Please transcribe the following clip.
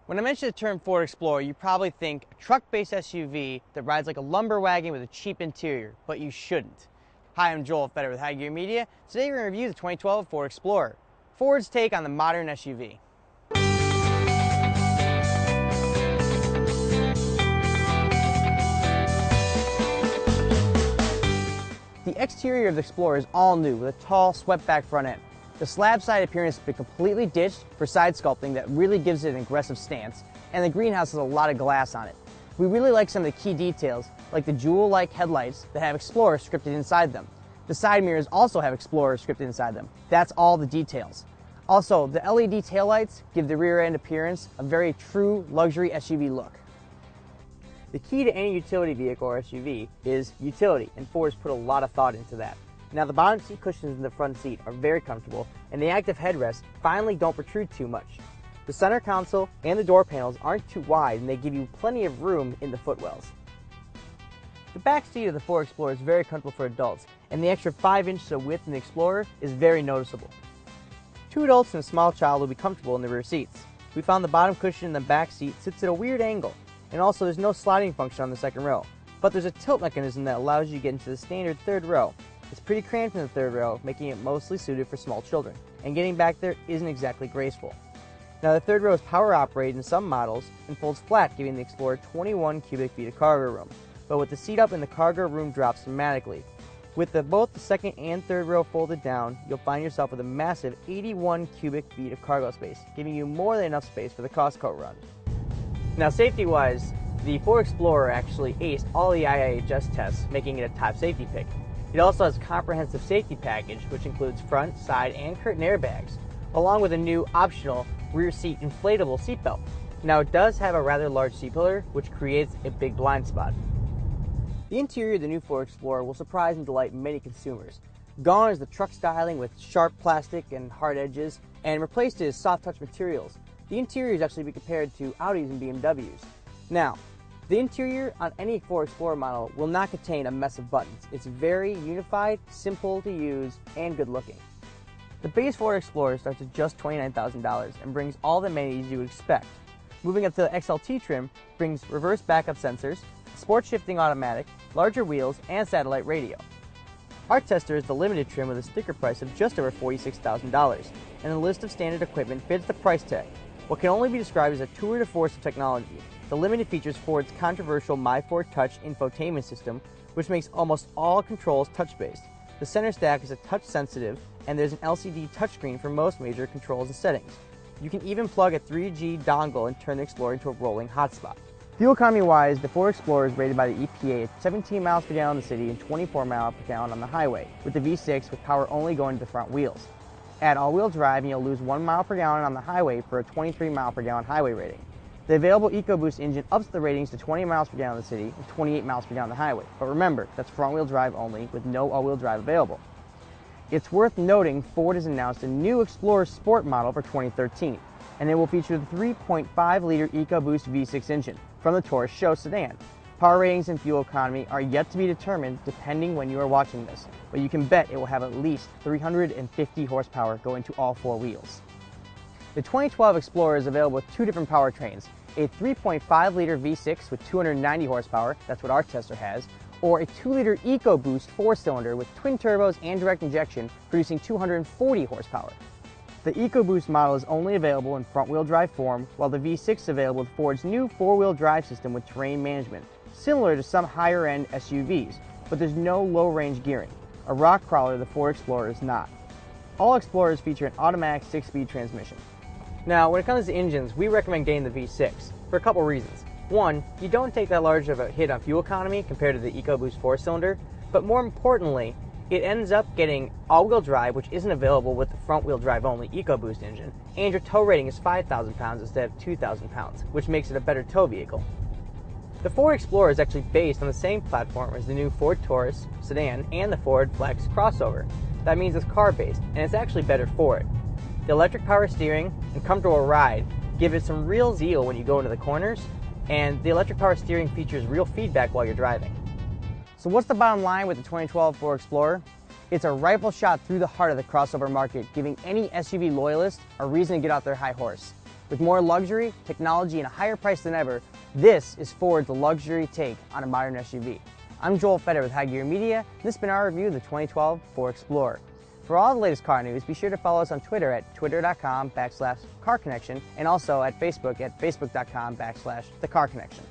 When I mention the term Ford Explorer, you probably think a truck-based SUV that rides like a lumber wagon with a cheap interior, but you shouldn't. Hi, I'm Joel Feder with High Gear Media. Today we're going to review the 2012 Ford Explorer, Ford's take on the modern SUV. The exterior of the Explorer is all new with a tall, swept-back front end. The slab-side appearance has been completely ditched for side sculpting that really gives it an aggressive stance, and the greenhouse has a lot of glass on it. We really like some of the key details, like the jewel-like headlights that have Explorer scripted inside them. The side mirrors also have Explorer scripted inside them. That's all the details. Also, the LED taillights give the rear end appearance a very true luxury SUV look. The key to any utility vehicle or SUV is utility, and Ford's put a lot of thought into that. Now, the bottom seat cushions in the front seat are very comfortable, and the active headrests finally don't protrude too much. The center console and the door panels aren't too wide, and they give you plenty of room in the footwells. The back seat of the Ford Explorer is very comfortable for adults, and the extra 5 inches of width in the Explorer is very noticeable. 2 adults and a small child will be comfortable in the rear seats. We found the bottom cushion in the back seat sits at a weird angle, and also there's no sliding function on the second row, but there's a tilt mechanism that allows you to get into the standard third row. It's pretty cramped in the third row, making it mostly suited for small children, and getting back there isn't exactly graceful. Now, the third row is power operated in some models and folds flat, giving the Explorer 21 cubic feet of cargo room, but with the seat up and the cargo room drops dramatically. With both the second and third row folded down, you'll find yourself with a massive 81 cubic feet of cargo space, giving you more than enough space for the Costco run. Now, safety-wise, the Ford Explorer actually aced all the IIHS tests, making it a top safety pick. It also has a comprehensive safety package, which includes front, side, and curtain airbags, along with a new optional rear seat inflatable seatbelt. Now, it does have a rather large C-pillar, which creates a big blind spot. The interior of the new Ford Explorer will surprise and delight many consumers. Gone is the truck styling with sharp plastic and hard edges, and replaced is soft touch materials. The interior is actually be compared to Audis and BMWs. Now, the interior on any Ford Explorer model will not contain a mess of buttons. It's very unified, simple to use, and good looking. The base Ford Explorer starts at just $29,000 and brings all the amenities you would expect. Moving up to the XLT trim brings reverse backup sensors, sport shifting automatic, larger wheels, and satellite radio. Our tester is the limited trim with a sticker price of just over $46,000, and the list of standard equipment fits the price tag. What can only be described as a tour de force of technology. The limited features Ford's controversial MyFord Touch infotainment system, which makes almost all controls touch-based. The center stack is a touch-sensitive, and there's an LCD touchscreen for most major controls and settings. You can even plug a 3G dongle and turn the Explorer into a rolling hotspot. Fuel economy-wise, the Ford Explorer is rated by the EPA at 17 miles per gallon in the city and 24 miles per gallon on the highway, with the V6 with power only going to the front wheels. Add all-wheel drive and you'll lose 1 mile per gallon on the highway for a 23 mile per gallon highway rating. The available EcoBoost engine ups the ratings to 20 miles per gallon in the city and 28 miles per gallon on the highway. But remember, that's front-wheel drive only with no all-wheel drive available. It's worth noting Ford has announced a new Explorer Sport model for 2013, and it will feature the 3.5-liter EcoBoost V6 engine from the Taurus SHO sedan. Power ratings and fuel economy are yet to be determined depending when you are watching this, but you can bet it will have at least 350 horsepower going to all 4 wheels. The 2012 Explorer is available with 2 different powertrains, a 3.5-liter V6 with 290 horsepower, that's what our tester has, or a 2-liter EcoBoost 4-cylinder with twin turbos and direct injection producing 240 horsepower. The EcoBoost model is only available in front-wheel drive form, while the V6 is available with Ford's new 4-wheel drive system with terrain management, similar to some higher-end SUVs, but there's no low-range gearing. A rock crawler the Ford Explorer is not. All Explorers feature an automatic 6-speed transmission. Now, when it comes to engines, we recommend getting the V6 for a couple reasons. One, you don't take that large of a hit on fuel economy compared to the EcoBoost 4-cylinder, but more importantly, it ends up getting all-wheel drive, which isn't available with the front-wheel drive only EcoBoost engine, and your tow rating is 5,000 pounds instead of 2,000 pounds, which makes it a better tow vehicle. The Ford Explorer is actually based on the same platform as the new Ford Taurus sedan and the Ford Flex crossover. That means it's car-based, and it's actually better for it. The electric power steering and comfortable ride give it some real zeal when you go into the corners, and the electric power steering features real feedback while you're driving. So what's the bottom line with the 2012 Ford Explorer? It's a rifle shot through the heart of the crossover market, giving any SUV loyalist a reason to get out their high horse. With more luxury, technology, and a higher price than ever, this is Ford's luxury take on a modern SUV. I'm Joel Feder with High Gear Media, and this has been our review of the 2012 Ford Explorer. For all the latest car news, be sure to follow us on Twitter at twitter.com/carconnection and also at Facebook at facebook.com/thecarconnection.